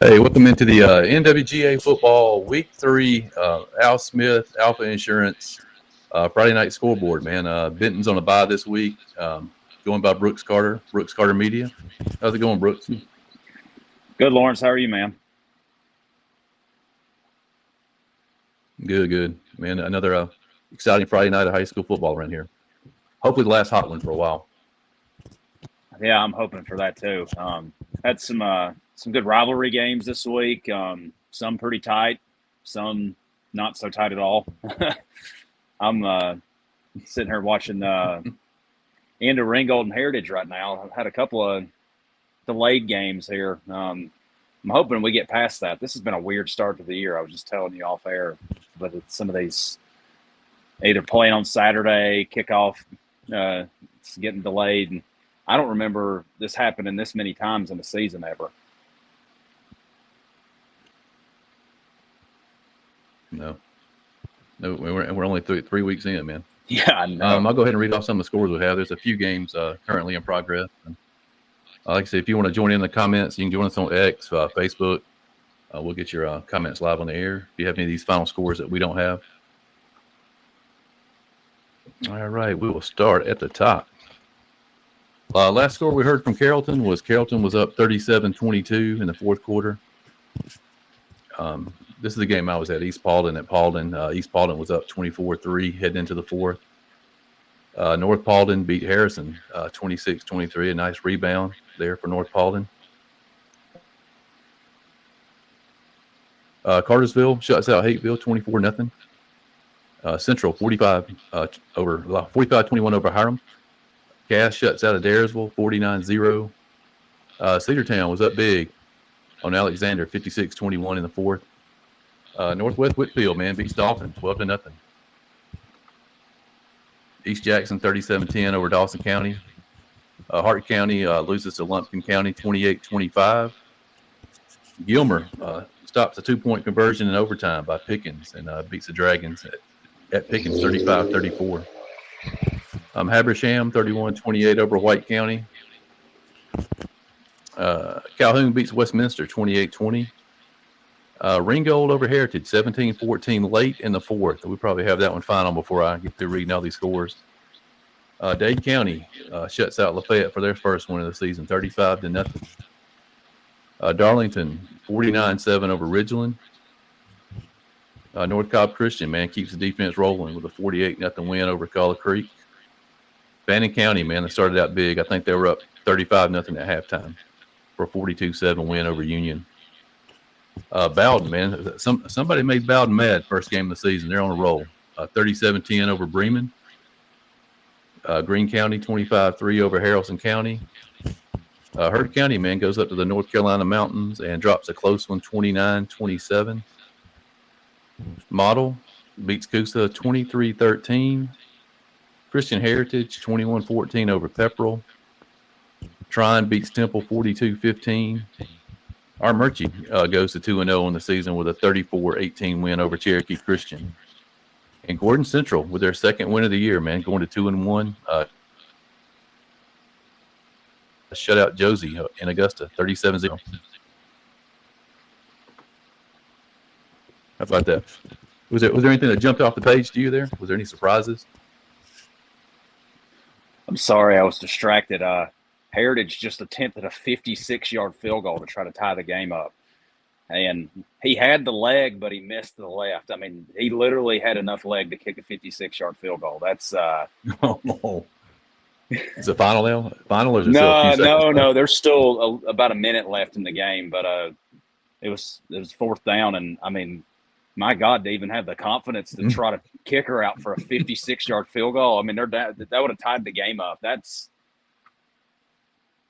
Hey, welcome into the NwGA Football Week 3, Al Smith, Alpha Insurance, Friday Night Scoreboard, man. Benton's on a bye this week, going by Brooks Carter Media. How's it going, Brooks? Good, Lawrence. How are you, man? Good, man. Another exciting Friday night of high school football around here. Hopefully the last hot one for a while. Yeah, I'm hoping for that too. Had some good rivalry games this week. Some pretty tight, some not so tight at all. I'm sitting here watching End of Ringgold and Heritage right now. I've had a couple of delayed games here. I'm hoping we get past that. This has been a weird start to the year. I was just telling you off air, but some of these either playing on Saturday, kickoff, it's getting delayed. And I don't remember this happening this many times in a season ever. No, we're only three weeks in, man. Yeah, I know. I'll go ahead and read off some of the scores we have. There's a few games currently in progress. And, like I said, if you want to join in the comments, you can join us on X, Facebook. We'll get your comments live on the air if you have any of these final scores that we don't have. All right, we will start at the top. Last score we heard from Carrollton was up 37-22 in the fourth quarter. This is the game I was at, East Paulding at Paulding. East Paulding was up 24-3 heading into the fourth. North Paulding beat Harrison 26-23, a nice rebound there for North Paulding. Cartersville shuts out Hateville 24-0. Central 45-21 over Hiram. Cass shuts out Adairsville 49-0. Cedartown was up big on Alexander 56-21 in the fourth. Northwest Whitfield, man, beats Dolphin 12-0. East Jackson 37-10 over Dawson County. Hart County loses to Lumpkin County 28-25. Gilmer stops a 2-point conversion in overtime by Pickens and beats the Dragons at Pickens 35-34. Habersham 31-28 over White County. Calhoun beats Westminster 28-20. Ringgold over Heritage 17-14 late in the fourth. We probably have that one final before I get through reading all these scores. Dade County shuts out Lafayette for their first win of the season 35-0. Darlington 49-7 over Ridgeland. North Cobb Christian, man, keeps the defense rolling with a 48-0 win over Collar Creek. Bannon County, man, they started out big. I think they were up 35-0 at halftime for a 42-7 win over Union. Bowden, man, somebody made Bowden mad first game of the season. They're on a roll. 37-10 over Bremen. Greene County 25-3 over Haralson County. Heard County, man, goes up to the North Carolina mountains and drops a close one 29-27. Model beats Coosa 23-13. Christian Heritage 21-14 over Pepperell. Trine beats Temple 42-15. Our Murchie goes to 2-0 in the season with a 34-18 win over Cherokee Christian. And Gordon Central with their second win of the year, man, going to 2-1. Shut out Josie in Augusta 37-0. How about that? Was there anything that jumped off the page to you there? Was there any surprises? I'm sorry, I was distracted. Heritage just attempted a 56-yard field goal to try to tie the game up. And he had the leg, but he missed the left. I mean, he literally had enough leg to kick a 56-yard field goal. That's Oh. Is it final now? Final or is it No. There's still about a minute left in the game, but it was fourth down, and I mean, my God, to even have the confidence to try to kick her out for a 56-yard field goal. I mean, that would have tied the game up. That's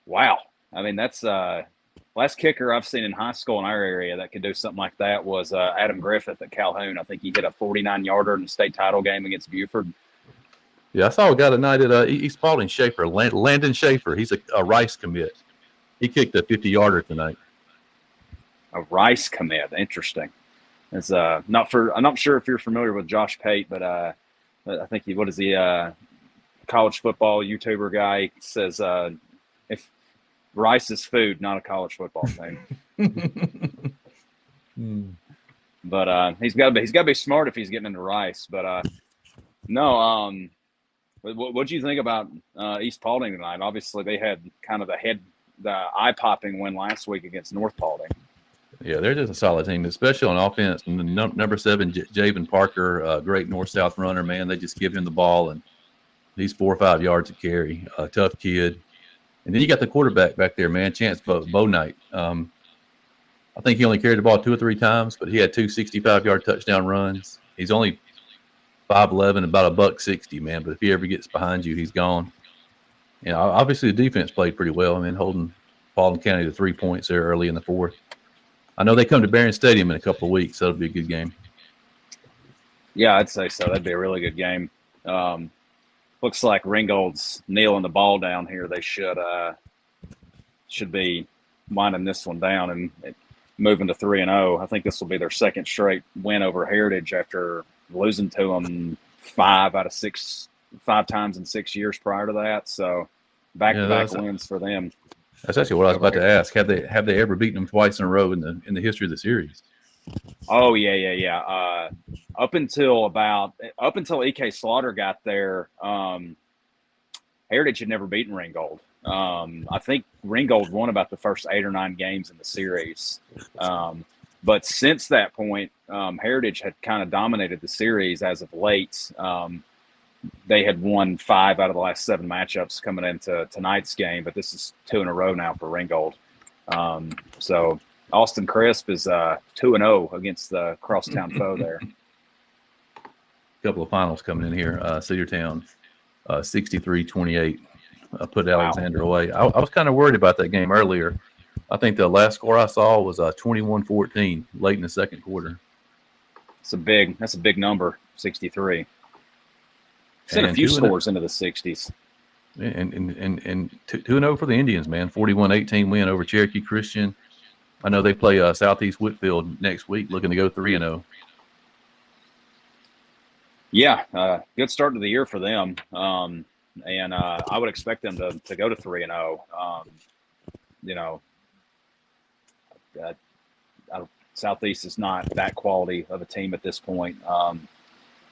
wow. I mean, that's last kicker I've seen in high school in our area that could do something like that was Adam Griffith at Calhoun. I think he hit a 49-yarder in the state title game against Buford. Yeah, I saw a guy tonight at East Paulding, Schaefer, Landon Schaefer. He's a Rice commit. He kicked a 50-yarder tonight. A Rice commit. Interesting. It's I'm not sure if you're familiar with Josh Pate, but I think what is he college football YouTuber guy says if rice is food, not a college football team. But he's got to be smart if he's getting into Rice. But no, what do you think about East Paulding tonight? Obviously, they had kind of the eye-popping win last week against North Paulding. Yeah, they're just a solid team, especially on offense. And the number 7, Javen Parker, great north-south runner, man. They just give him the ball, and he's 4 or 5 yards to carry. Tough kid. And then you got the quarterback back there, man, Chance Bownight. I think he only carried the ball 2 or 3 times, but he had 2 65-yard touchdown runs. He's only 5'11", about $160, man. But if he ever gets behind you, he's gone. And obviously the defense played pretty well. I mean, holding Paulding County to 3 points there early in the 4th. I know they come to Barron Stadium in a couple of weeks, so it'll be a good game. Yeah, I'd say so. That'd be a really good game. Looks like Ringgold's kneeling the ball down here. They should be winding this one down and moving to 3-0. I think this will be their second straight win over Heritage after losing to them 5 times in 6 years prior to that. So back-to-back wins for them. That's actually what I was about to ask. Have they ever beaten them twice in a row in the history of the series? Oh yeah. Up until EK Slaughter got there, Heritage had never beaten Ringgold. I think Ringgold won about the first 8 or 9 games in the series. But since that point, Heritage had kind of dominated the series as of late. They had won 5 out of the last 7 matchups coming into tonight's game, but this is 2 in a row now for Ringgold. So Austin Crisp is 2-0 against the crosstown foe there. A couple of finals coming in here. Cedartown, 63-28, put Alexander away. I was kind of worried about that game earlier. I think the last score I saw was 21-14 late in the second quarter. That's a big number, 63. Sent a few scores into the 60s. And 2-0 for the Indians, man. 41-18 win over Cherokee Christian. I know they play Southeast Whitfield next week, looking to go 3-0. Yeah, good start to the year for them. And I would expect them to go to 3-0. Southeast is not that quality of a team at this point.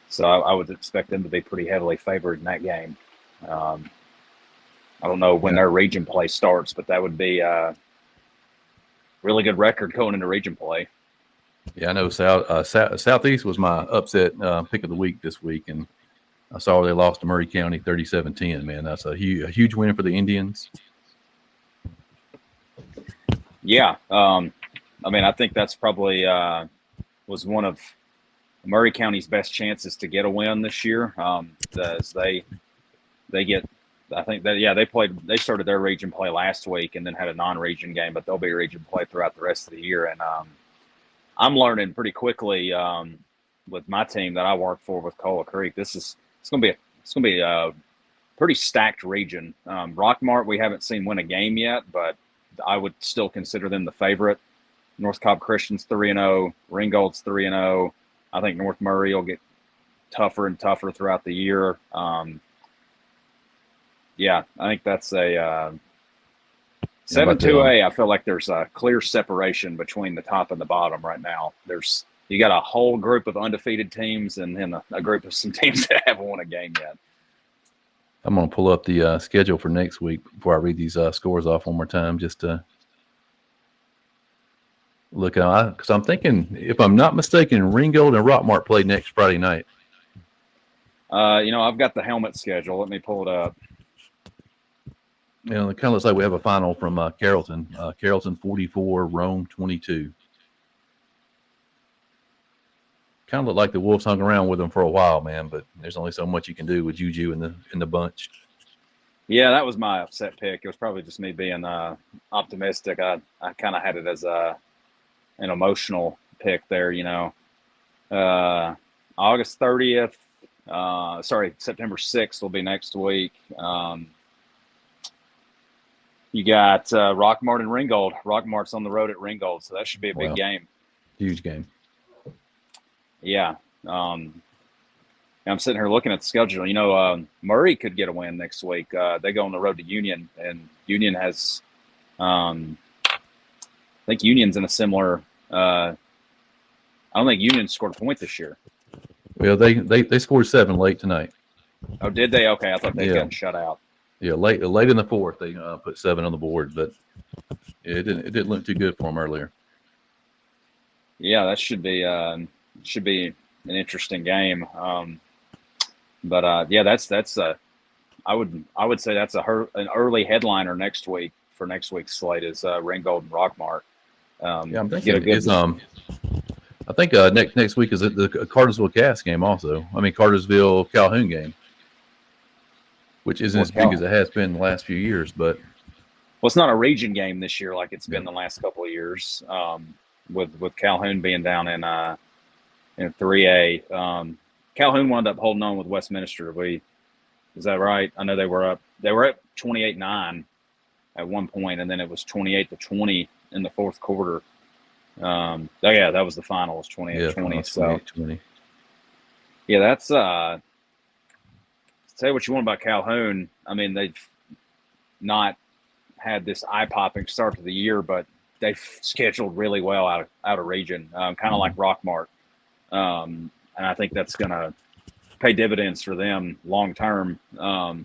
So I would expect them to be pretty heavily favored in that game. I don't know when their region play starts, but that would be a really good record going into region play. Yeah, I know Southeast was my upset pick of the week this week, and I saw they lost to Murray County 37-10, man. That's a huge win for the Indians. Yeah. I think that's probably was one of Murray County's best chances to get a win this year. As they get, I think that they started their region play last week and then had a non-region game, but they'll be region play throughout the rest of the year. And I'm learning pretty quickly with my team that I work for with Cola Creek. It's going to be a pretty stacked region. Rockmart we haven't seen win a game yet, but I would still consider them the favorite. North Cobb Christian's 3-0, Ringgold's 3-0. I think North Murray will get tougher and tougher throughout the year. I think that's a 7-2A. I feel like there's a clear separation between the top and the bottom right now. You got a whole group of undefeated teams and then a group of some teams that haven't won a game yet. I'm going to pull up the schedule for next week before I read these scores off one more time, just to look at, because I'm thinking, if I'm not mistaken, Ringgold and Rockmart play next Friday night. I've got the helmet schedule. Let me pull it up. It kind of looks like we have a final from Carrollton. Carrollton 44, Rome 22. Kind of looked like the Wolves hung around with them for a while, man, but there's only so much you can do with Juju in the bunch. Yeah, that was my upset pick. It was probably just me being optimistic. I kind of had it as an emotional pick there, August 30th. September 6th will be next week. You got Rockmart and Ringgold. Rockmart's on the road at Ringgold, so that should be a big game. Huge game. Yeah. I'm sitting here looking at the schedule. Murray could get a win next week. They go on the road to Union, and Union has I think Union's in a similar I don't think Union scored a point this year. Well, they scored 7 late tonight. Oh, did they? Okay, I thought they'd Yeah. gotten shut out. Yeah, late in the fourth, they put 7 on the board, but it didn't look too good for them earlier. Yeah, that should be an interesting game. But that's I would say that's an early headliner next week for next week's slate is Ringgold and Rockmart. Yeah, I'm thinking I think next week is the Cartersville Cass game also. I mean Cartersville Calhoun game, which isn't as big as it has been the last few years, but it's not a region game this year like it's been the last couple of years. With Calhoun being down in 3A. Calhoun wound up holding on with Westminster. Is that right? I know they were up 28-9 at one point, and then it was 28-20 in the fourth quarter. That was the final. It was 28-20. So 20. Yeah, that's say what you want about Calhoun. I mean, they've not had this eye-popping start to the year, but they've scheduled really well out of region, kind of like Rockmart. And I think that's going to pay dividends for them long term,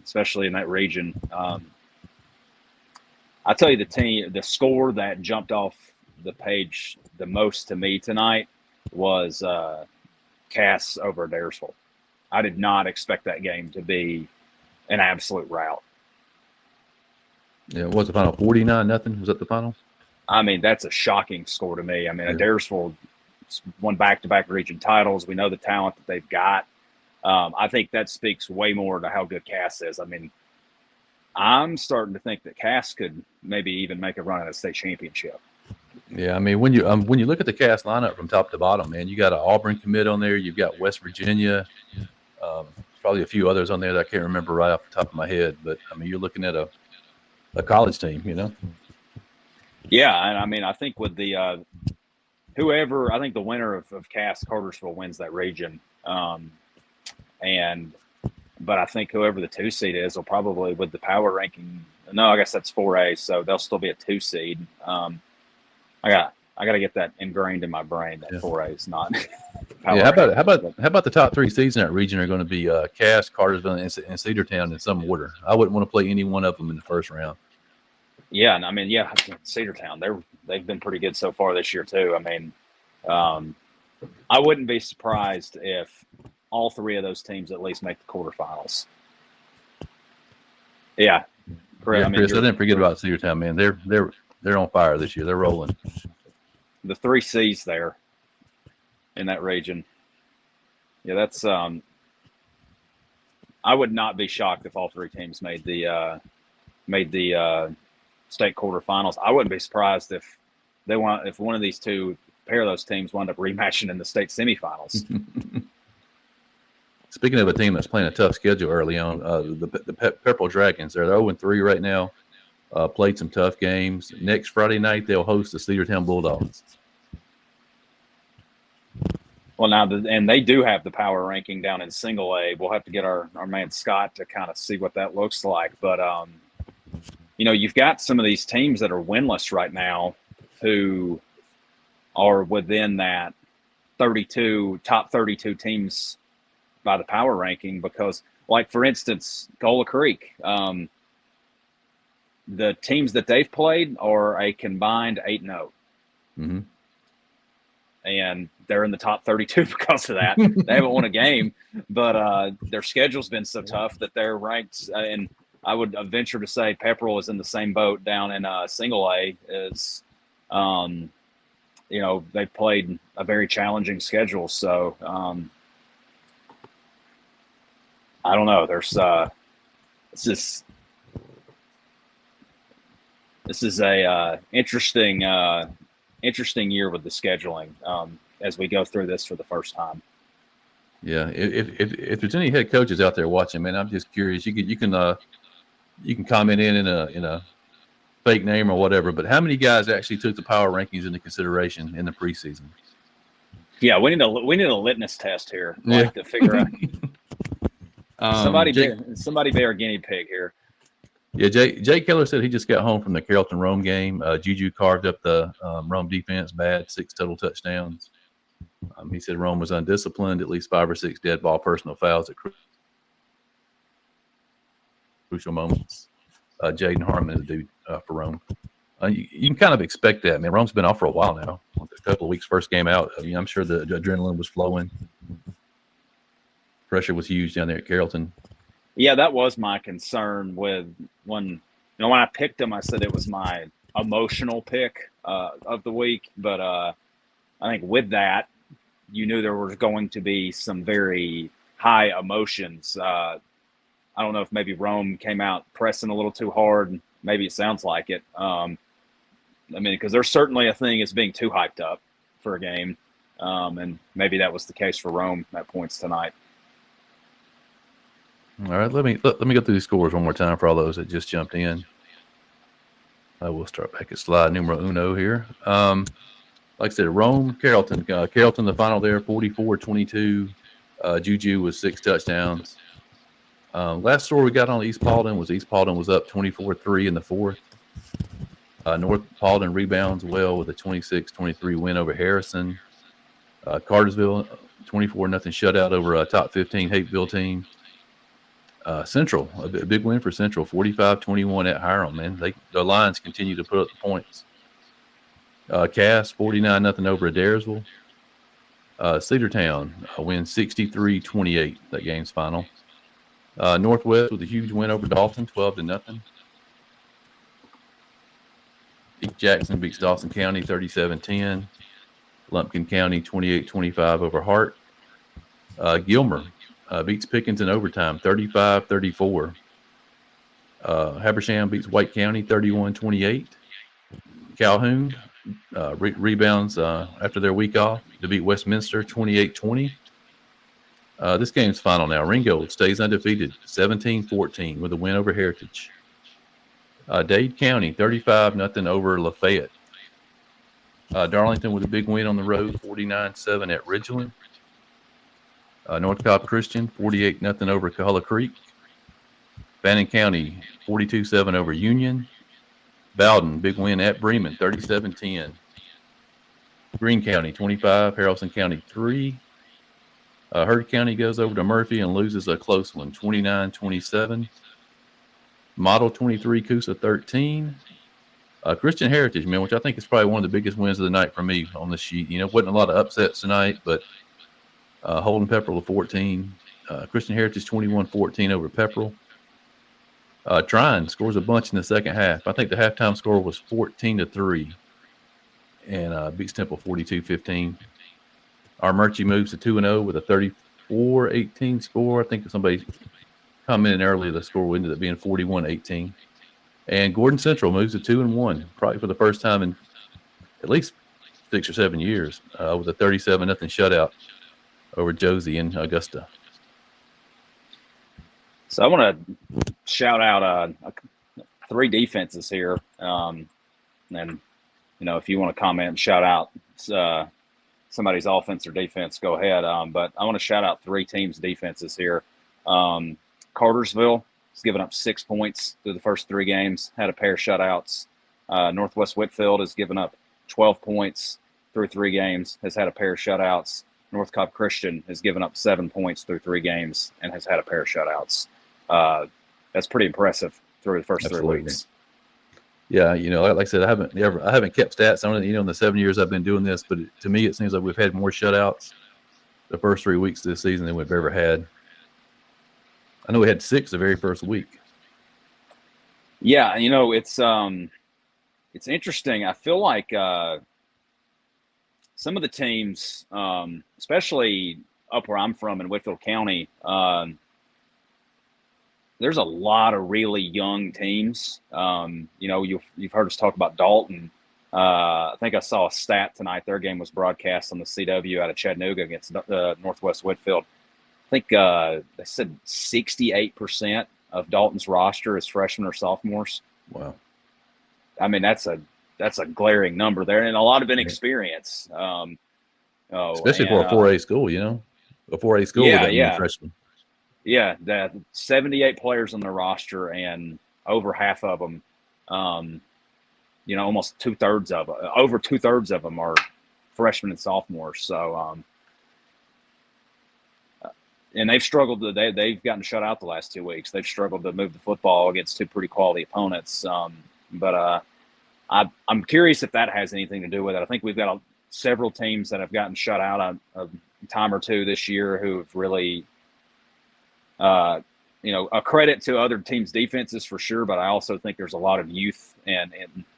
especially in that region. I'll tell you the score that jumped off the page the most to me tonight was Cass over Daresville. I did not expect that game to be an absolute rout. Yeah, what was the final? 49-0? Was that the final? I mean, that's a shocking score to me. I mean, Daresville won back-to-back region titles. We know the talent that they've got. I think that speaks way more to how good Cass is. I mean, I'm starting to think that Cass could maybe even make a run at a state championship. Yeah, I mean, when you look at the Cass lineup from top to bottom, man, you got an Auburn commit on there. You've got West Virginia. Probably a few others on there that I can't remember right off the top of my head. But, I mean, you're looking at a college team, you know? Yeah, and I mean, I think with the I think the winner of Cass Cartersville wins that region. But I think whoever the 2 seed is will probably with the power ranking. No, I guess that's 4A, so they'll still be a 2 seed. I got to get that ingrained in my brain that 4A is not. Yeah, how about the top 3 seeds in that region are going to be Cass, Cartersville, and Cedartown in some order. I wouldn't want to play any one of them in the first round. Yeah, and I mean, Cedartown, they've been pretty good so far this year too. I mean, I wouldn't be surprised if all 3 of those teams at least make the quarterfinals. Yeah, Chris, I didn't forget about Cedartown, man. They're on fire this year. They're rolling. The 3 C's there in that region. Yeah, that's. I would not be shocked if all 3 teams made the state quarterfinals. I wouldn't be surprised if one of these pair of those teams wound up rematching in the state semifinals. Speaking of a team that's playing a tough schedule early on, the Purple Dragons, they're 0-3 right now. Played some tough games. Next Friday night, they'll host the Cedartown Bulldogs. Well, now, and they do have the power ranking down in single A. We'll have to get our man Scott to kind of see what that looks like. But, you've got some of these teams that are winless right now who are within that top 32 teams by the power ranking because, like, for instance, Gola Creek, the teams that they've played are a combined 8-0. Mm-hmm. And they're in the top 32 because of that. They haven't won a game, but their schedule's been so tough that they're ranked. And I would venture to say Pepperell is in the same boat down in single A as, they've played a very challenging schedule. So I don't know. There's this is a interesting year with the scheduling as we go through this for the first time. Yeah, if there's any head coaches out there watching, man, I'm just curious. You can comment in a fake name or whatever. But how many guys actually took the power rankings into consideration in the preseason? Yeah, we need a litmus test here, to figure out. Somebody be our guinea pig here. Yeah, Jay Keller said he just got home from the Carrollton Rome game. Juju carved up the Rome defense bad, 6 total touchdowns. He said Rome was undisciplined, at least 5 or 6 dead ball personal fouls at crucial moments. Jaden Harmon is a dude for Rome. You can kind of expect that, man. Rome's been off for a while now. A couple of weeks, first game out. I'm sure the adrenaline was flowing. Pressure was huge down there at Carrollton. Yeah, that was my concern with when I picked him. I said it was my emotional pick of the week, but I think with that, you knew there was going to be some very high emotions. I don't know if maybe Rome came out pressing a little too hard. Maybe it sounds like it. Because there's certainly a thing as being too hyped up for a game, and maybe that was the case for Rome at points tonight. All right, let me go through these scores one more time for all those that just jumped in. I will start back at slide numero uno here. Like I said, Rome, Carrollton. Carrollton, the final there, 44-22. Juju was 6 touchdowns. Last score we got on East Paulding was up 24-3 in the fourth. North Paulding rebounds well with a 26-23 win over Harrison. Cartersville, 24-0 shutout over a top 15 Hapeville team. Central, a big win for Central, 45-21 at Hiram, man. The Lions continue to put up the points. Cass, 49-0 over Adairsville. Cedartown wins 63-28, that game's final. Northwest with a huge win over Dalton, 12-0. East Jackson beats Dawson County 37-10. Lumpkin County 28-25 over Hart. Gilmer beats Pickens in overtime 35-34. Habersham beats White County 31-28. Calhoun rebounds after their week off to beat Westminster 28-20. This game's final now. Ringgold stays undefeated 17-14 with a win over Heritage. Dade County 35-0 over Lafayette. Darlington with a big win on the road 49-7 at Ridgeland. North Cobb Christian 48-0 over Cahulla Creek. Bannon County 42-7 over Union. Bowden big win at Bremen 37-10. Greene County 25, Haralson County 3. Hurd County goes over to Murphy and loses a close one 29-27. Model 23, Coosa 13. Christian Heritage, man, which I think is probably one of the biggest wins of the night for me on this sheet. Wasn't a lot of upsets tonight, but Holden Pepperell 14. Christian Heritage 21-14 over Pepperell. Trine scores a bunch in the second half. I think the halftime score was 14-3 and beats Temple 42-15. Our Murchie moves to 2-0 with a 34-18 score. I think somebody commented earlier the score ended up being 41-18. And Gordon Central moves to 2-1, probably for the first time in at least 6 or 7 years, with a 37-0 shutout over Josie in Augusta. So I want to shout out 3 defenses here. And, if you want to comment and shout out somebody's offense or defense, go ahead. But I want to shout out 3 teams' defenses here. Cartersville has given up 6 points through the first 3 games, had a pair of shutouts. Northwest Whitfield has given up 12 points through 3 games, has had a pair of shutouts. North Cobb Christian has given up 7 points through 3 games and has had a pair of shutouts. That's pretty impressive through the first Absolutely. 3 weeks. Yeah, like I said, I haven't kept stats on it, in the 7 years I've been doing this, but to me it seems like we've had more shutouts the first 3 weeks of this season than we've ever had. I know we had 6 the very first week. Yeah, it's interesting. I feel like some of the teams, especially up where I'm from in Whitfield County, there's a lot of really young teams. You've heard us talk about Dalton. I think I saw a stat tonight. Their game was broadcast on the CW out of Chattanooga against Northwest Whitfield. I think they said 68% of Dalton's roster is freshmen or sophomores. Wow. I mean, that's a glaring number there, and a lot of inexperience. Especially for a 4A school, a 4A school with that many freshmen. Yeah, the 78 players on the roster, and over half of them, almost 2/3 of them, over 2/3 of them are freshmen and sophomores. So, and they've struggled. They've gotten shut out the last 2 weeks. They've struggled to move the football against two pretty quality opponents. But I'm curious if that has anything to do with it. I think we've got several teams that have gotten shut out a time or two this year who have really, a credit to other teams' defenses for sure. But I also think there's a lot of youth and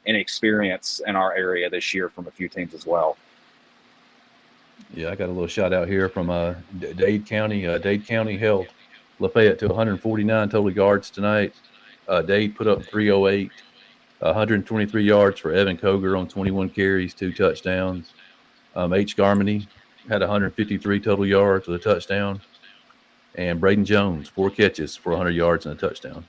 inexperience in our area this year from a few teams as well. Yeah, I got a little shout out here from Dade County. Dade County held Lafayette to 149 total yards tonight. Dade put up 308, 123 yards for Evan Koger on 21 carries, 2 touchdowns. H. Garmany had 153 total yards with a touchdown. And Braden Jones, 4 catches for 100 yards and a touchdown.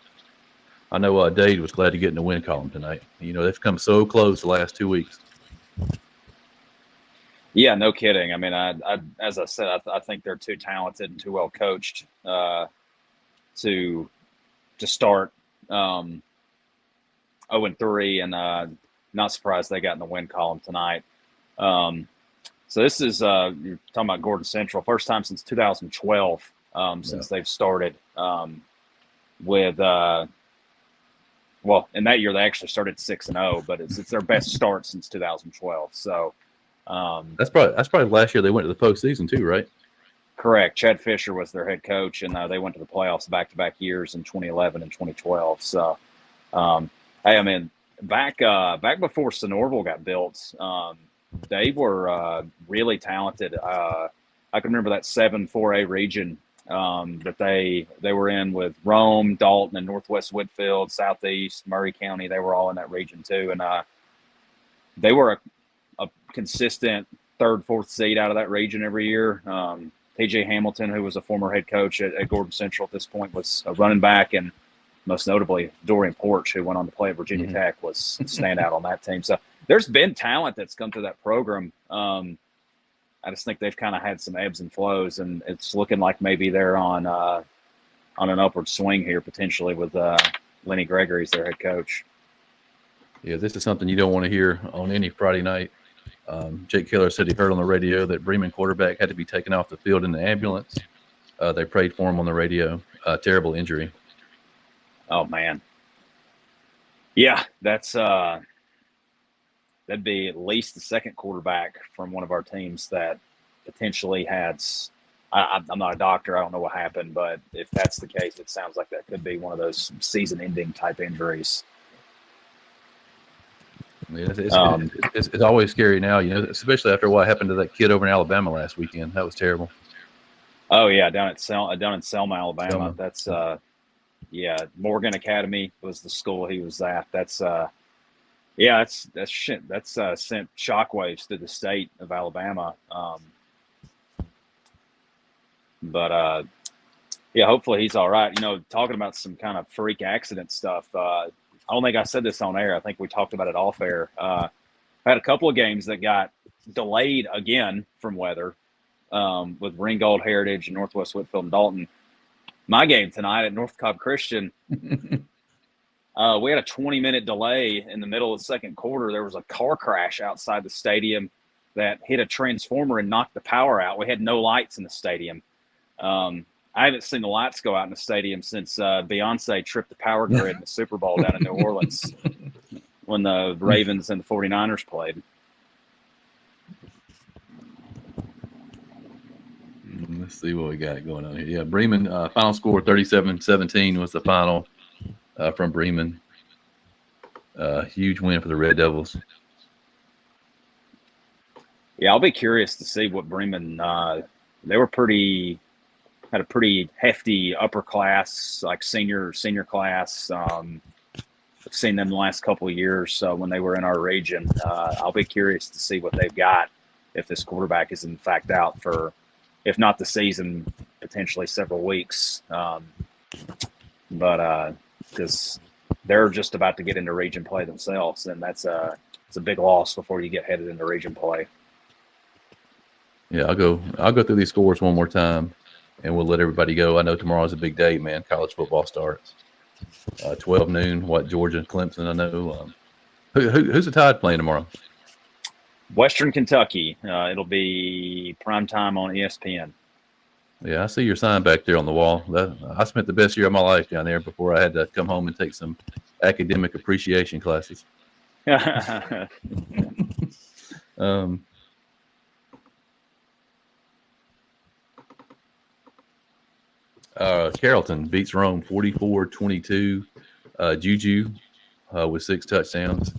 I know Dade was glad to get in the win column tonight. They've come so close the last 2 weeks. Yeah, no kidding. I mean, I as I said, I think they're too talented and too well coached to start 0-3, and not surprised they got in the win column tonight. So this is you're talking about Gordon Central, first time since 2012 since they've started with well, in that year they actually started 6-0, but it's their best start since 2012. So. That's probably last year they went to the postseason too, right? Correct. Chad Fisher was their head coach, and they went to the playoffs back-to-back years in 2011 and 2012. So, hey, I mean, back before Sonorville got built, they were really talented. I can remember that 7-4A region that they were in with Rome, Dalton, and Northwest Whitfield, Southeast, Murray County. They were all in that region too, and they were a consistent 3rd, 4th seed out of that region every year. TJ Hamilton, who was a former head coach at Gordon Central at this point, was a running back, and most notably Dorian Porch, who went on to play at Virginia Tech, was a standout on that team. So there's been talent that's come through that program. I just think they've kind of had some ebbs and flows, and it's looking like maybe they're on an upward swing here potentially with Lenny Gregory as their head coach. Yeah, this is something you don't want to hear on any Friday night. Jake Keller said he heard on the radio that Bremen quarterback had to be taken off the field in the ambulance. They prayed for him on the radio. Terrible injury. Oh, man. Yeah, that'd be at least the second quarterback from one of our teams that potentially had I'm not a doctor. I don't know what happened, but if that's the case, it sounds like that could be one of those season-ending type injuries. It's always scary now, especially after what happened to that kid over in Alabama last weekend. That was terrible. Oh yeah, down in Selma, Alabama. That's Morgan Academy was the school he was at. That's shit. That's sent shockwaves through the state of Alabama. But hopefully he's all right. Talking about some kind of freak accident stuff. I don't think I said this on air. I think we talked about it off air. I had a couple of games that got delayed again from weather with Ringgold Heritage and Northwest Whitfield and Dalton. My game tonight at North Cobb Christian, we had a 20-minute delay in the middle of the second quarter. There was a car crash outside the stadium that hit a transformer and knocked the power out. We had no lights in the stadium. I haven't seen the lights go out in the stadium since Beyonce tripped the power grid in the Super Bowl down in New Orleans when the Ravens and the 49ers played. Let's see what we got going on here. Yeah, Bremen, final score 37-17 was the final from Bremen. Huge win for the Red Devils. Yeah, I'll be curious to see what Bremen they were had a pretty hefty upper class, like senior class. I've seen them the last couple of years when they were in our region. I'll be curious to see what they've got if this quarterback is in fact out for, if not the season, potentially several weeks. But because they're just about to get into region play themselves, and it's a big loss before you get headed into region play. Yeah, I'll go through these scores one more time, and we'll let everybody go. I know tomorrow's a big day, man. College football starts 12 noon. Georgia and Clemson? I know. Who's the Tide playing tomorrow? Western Kentucky. It'll be prime time on ESPN. Yeah, I see your sign back there on the wall. I spent the best year of my life down there before I had to come home and take some academic appreciation classes. Carrollton beats Rome 44-22. Juju with 6 touchdowns.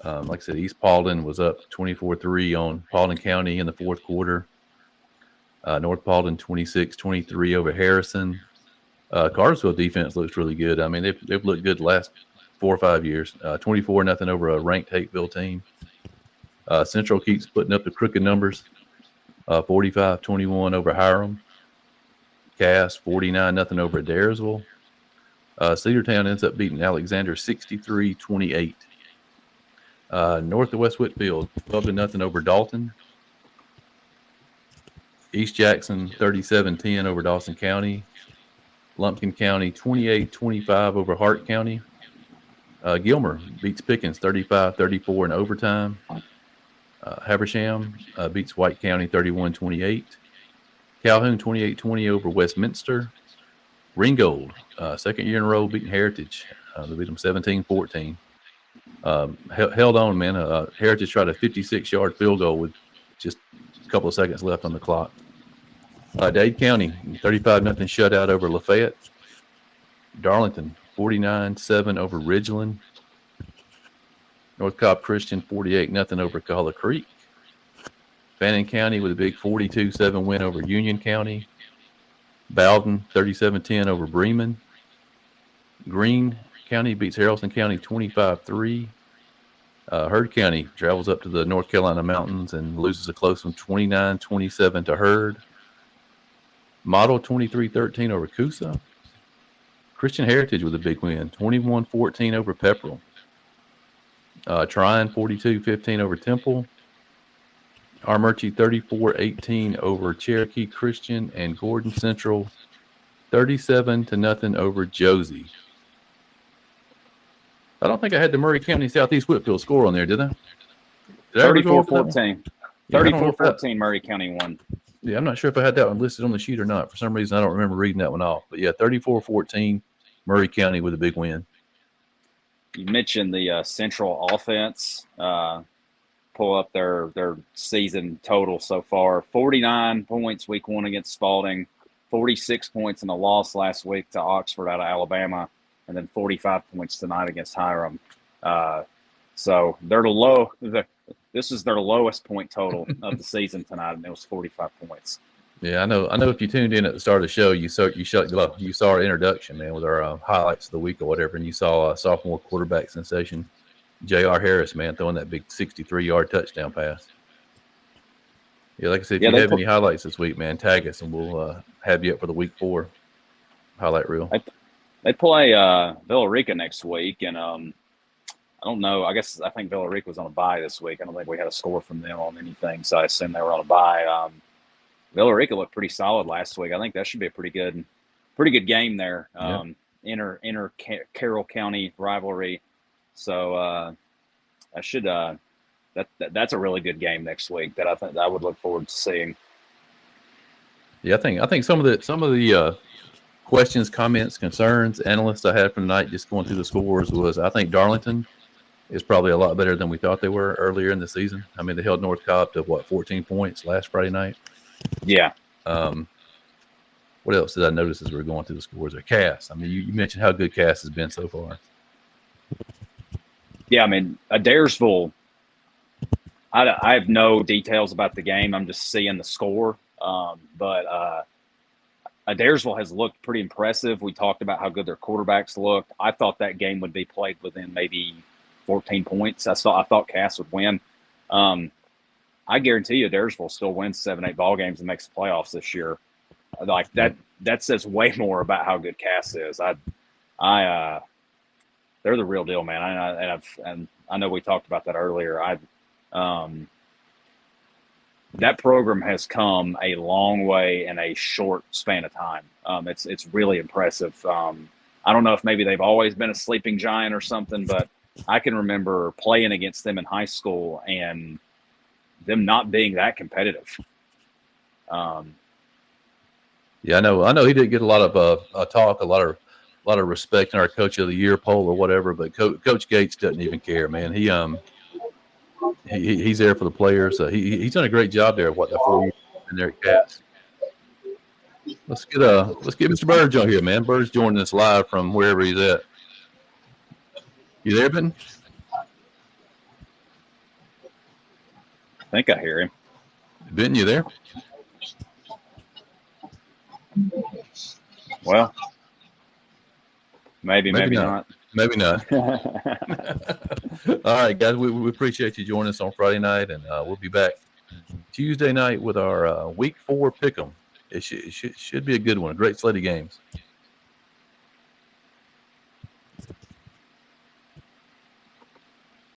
Like I said, East Paulding was up 24-3 on Paulding County in the fourth quarter. North Paulding 26-23 over Harrison. Cartersville defense looks really good. I mean, they've looked good the last 4 or 5 years. 24-0 over a ranked Hateville team. Central keeps putting up the crooked numbers. 45-21 over Hiram. Cass 49-0 over Adairsville. Cedartown ends up beating Alexander 63-28. North of West Whitfield 12-0 over Dalton. East Jackson 37-10 over Dawson County. Lumpkin County 28-25 over Hart County. Gilmer beats Pickens 35-34 in overtime. Habersham beats White County 31-28. Calhoun 28-20 over Westminster. Ringgold, second year in a row, beating Heritage. They beat them 17-14. Held on, man. Heritage tried a 56-yard field goal with just a couple of seconds left on the clock. Dade County, 35-0 shutout over Lafayette. Darlington, 49-7 over Ridgeland. North Cobb Christian, 48-0 over Cahulla Creek. Fannin County with a big 42-7 win over Union County. Bowden, 37-10 over Bremen. Greene County beats Haralson County 25-3. Heard County travels up to the North Carolina mountains and loses a close one 29-27 to Heard. Model 23-13 over Coosa. Christian Heritage with a big win, 21-14 over Pepperell. Tryon 42-15 over Temple. Armurchie 34-18 over Cherokee Christian, and Gordon Central 37-0 over Josie. I don't think I had the Murray County Southeast Whitfield score on there, did I? 34-14. 34-14 Murray County won. Yeah, I'm not sure if I had that one listed on the sheet or not. For some reason, I don't remember reading that one off. But yeah, 34-14 Murray County with a big win. You mentioned the Central offense. Pull up their season total so far. 49 points week 1 against Spalding, 46 points in a loss last week to Oxford out of Alabama, and then 45 points tonight against Hiram. So they're this is their lowest point total of the season tonight, and it was 45 points. Yeah, I know. If you tuned in at the start of the show, you saw our introduction, man, with our highlights of the week or whatever, and you saw sophomore quarterback sensation J.R. Harris, man, throwing that big 63-yard touchdown pass. Yeah, like I said, if you have any highlights this week, man, tag us, and we'll have you up for the week 4 highlight reel. They play Villarica next week, and I don't know. I think Villarica was on a bye this week. I don't think we had a score from them on anything, so I assume they were on a bye. Villarica looked pretty solid last week. I think that should be a pretty good game there. Inter Carroll County rivalry. So that's a really good game next week that I think I would look forward to seeing. Yeah, I think some of the questions, comments, concerns, analysts I had from tonight just going through the scores was I think Darlington is probably a lot better than we thought they were earlier in the season. I mean, they held North Cobb to 14 points last Friday night. Yeah. What else did I notice as we were going through the scores? Or Cass. I mean, you mentioned how good Cass has been so far. Yeah, I mean, Adairsville, I have no details about the game. I'm just seeing the score. But Adairsville has looked pretty impressive. We talked about how good their quarterbacks looked. I thought that game would be played within maybe 14 points. I thought Cass would win. I guarantee you Adairsville still wins 7-8 ball games and makes the playoffs this year. Like that says way more about how good Cass is. They're the real deal, man. And I know we talked about that earlier. That program has come a long way in a short span of time. It's really impressive. I don't know if maybe they've always been a sleeping giant or something, but I can remember playing against them in high school, and them not being that competitive. Yeah, I know. He did get a lot of talk, a lot of respect in our Coach of the Year poll or whatever. But Coach Gates doesn't even care, man. He's there for the players. He's done a great job there. What the 4 years in there at Cats. Let's get Mr. Burge on here, man. Burge joining us live from wherever he's at. You there, Ben? I think I hear him. Ben, you there? Well, maybe not. Maybe not. All right, guys, we appreciate you joining us on Friday night, and we'll be back Tuesday night with our Week 4 pick'em. It should be a good one. A great slate of games.